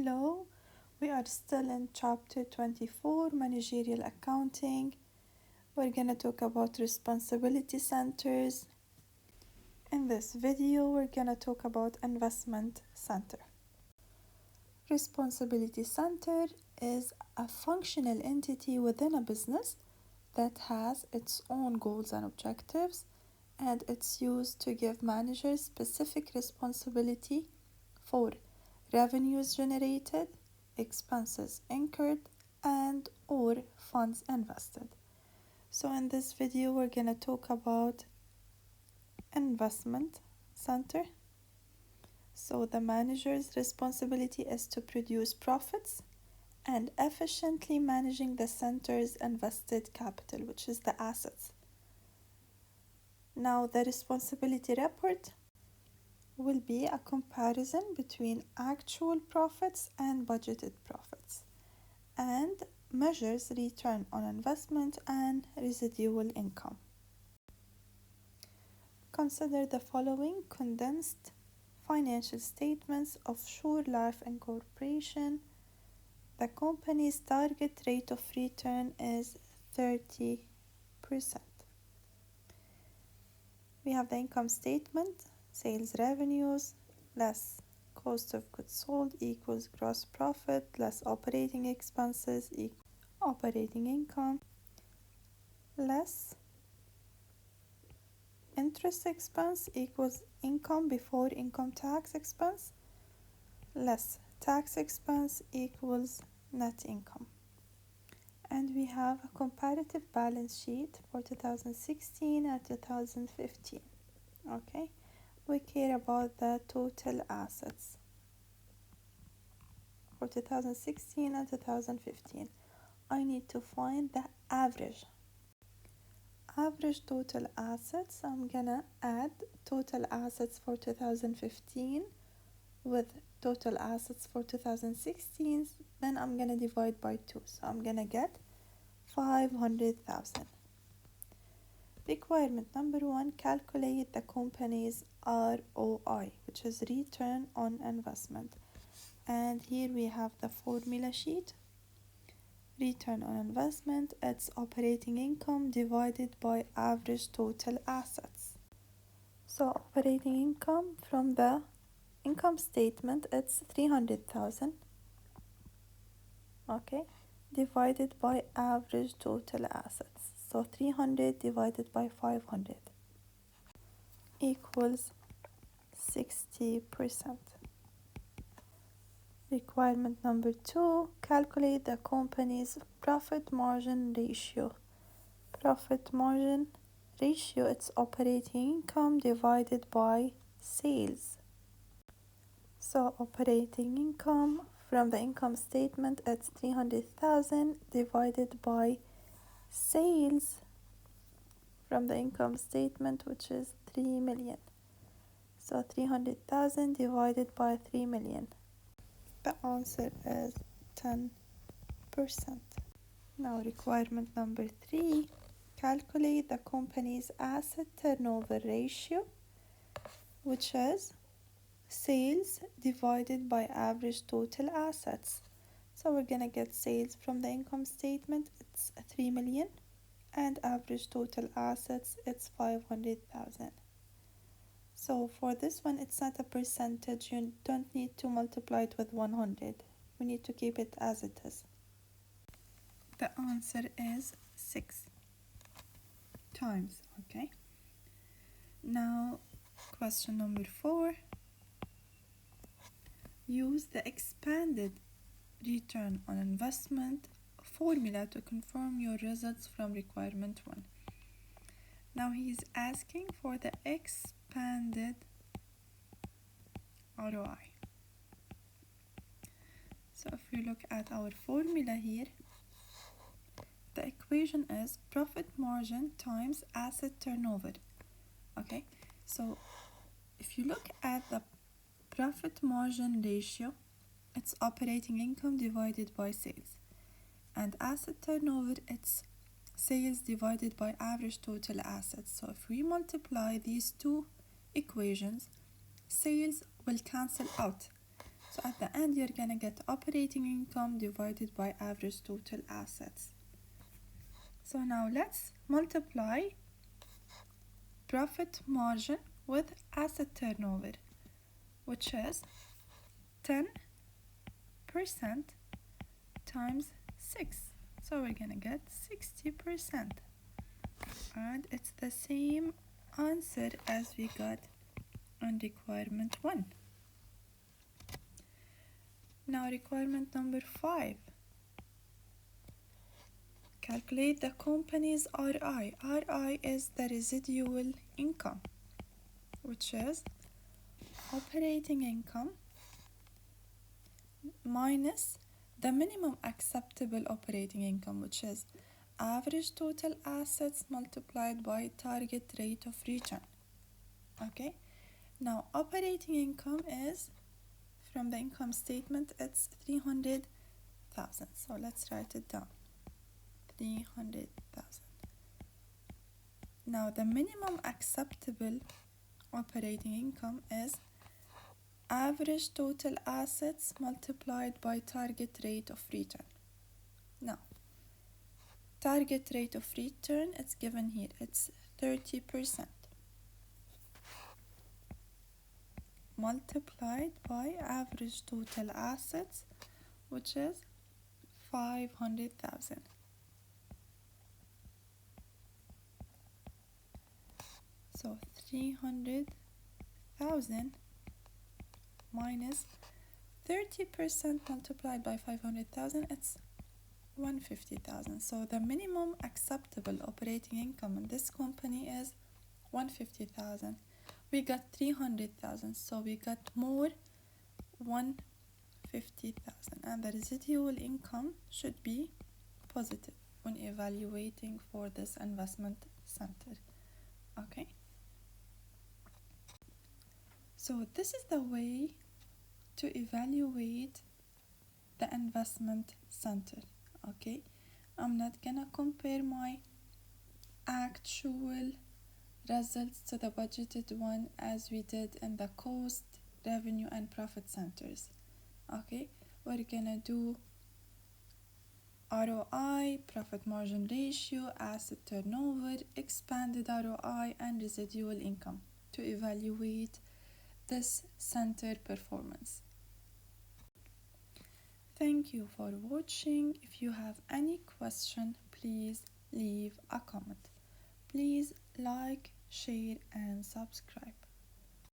Hello, we are still in chapter 24, managerial accounting. We're going to talk about responsibility centers. In this video, we're going to talk about investment center. Responsibility center is a functional entity within a business that has its own goals and objectives, and it's used to give managers specific responsibility for revenues generated, expenses incurred, and or funds invested. So in this video, we're going to talk about investment center. So the manager's responsibility is to produce profits and efficiently managing the center's invested capital, which is the assets. Now the responsibility report will be a comparison between actual profits and budgeted profits and measures return on investment and residual income. Consider the following condensed financial statements of Shore Life Incorporation. The company's target rate of return is 30%. We have the income statement. Sales revenues less cost of goods sold equals gross profit less operating expenses equals operating income less interest expense equals income before income tax expense less tax expense equals net income. And we have a comparative balance sheet for 2016 and 2015. Okay. We care about the total assets for 2016 and 2015. I need to find the average total assets. I'm gonna add total assets for 2015 with total assets for 2016. Then I'm gonna divide by 2. So I'm gonna get 500,000. Requirement number 1, calculate the company's ROI, which is return on investment. And here we have the formula sheet. Return on investment, it's operating income divided by average total assets. So operating income from the income statement, it's 300,000. Okay, divided by average total assets. So 300 divided by 500 equals 60%. Requirement number 2, calculate the company's profit margin ratio. Profit margin ratio, it's operating income divided by sales. So operating income from the income statement, it's 300,000 divided by sales from the income statement, which is 3 million. So 300,000 divided by 3 million. The answer is 10%. Now requirement number 3, calculate the company's asset turnover ratio, which is sales divided by average total assets. So we're gonna get sales from the income statement, it's 3 million, and average total assets, it's 500,000. So for this one, it's not a percentage. You don't need to multiply it with 100. We need to keep it as it is. The answer is 6 times. Okay. Now, question number 4. Use the expanded return on investment formula to confirm your results from requirement 1. Now he is asking for the expanded ROI. So if we look at our formula here, the equation is profit margin times asset turnover. Okay, so if you look at the profit margin ratio, it's operating income divided by sales, and asset turnover, it's sales divided by average total assets. So if we multiply these two equations, sales will cancel out So at the end, you're gonna get operating income divided by average total assets. So now let's multiply profit margin with asset turnover, which is 10% times 6. So we're gonna get 60%. And it's the same answer as we got on requirement 1. Now requirement number 5. Calculate the company's RI. RI is the residual income, which is operating income minus the minimum acceptable operating income, which is average total assets multiplied by target rate of return. Okay, now operating income is, from the income statement, it's 300,000. So let's write it down. 300,000. Now the minimum acceptable operating income is average total assets multiplied by target rate of return. Now, target rate of return, it's given here, it's 30% multiplied by average total assets, which is 500,000. So 300,000 minus 30% multiplied by 500,000, it's 150,000. So the minimum acceptable operating income in this company is 150,000. We got 300,000, so we got more 150,000, and the residual income should be positive when evaluating for this investment center. Okay, so this is the way to evaluate the investment center. Okay, I'm not gonna compare my actual results to the budgeted one as we did in the cost, revenue, and profit centers. Okay, we're gonna do ROI, profit margin ratio, asset turnover, expanded ROI, and residual income to evaluate this center performance. Thank you for watching. If you have any question, please leave a comment. Please like, share, and subscribe.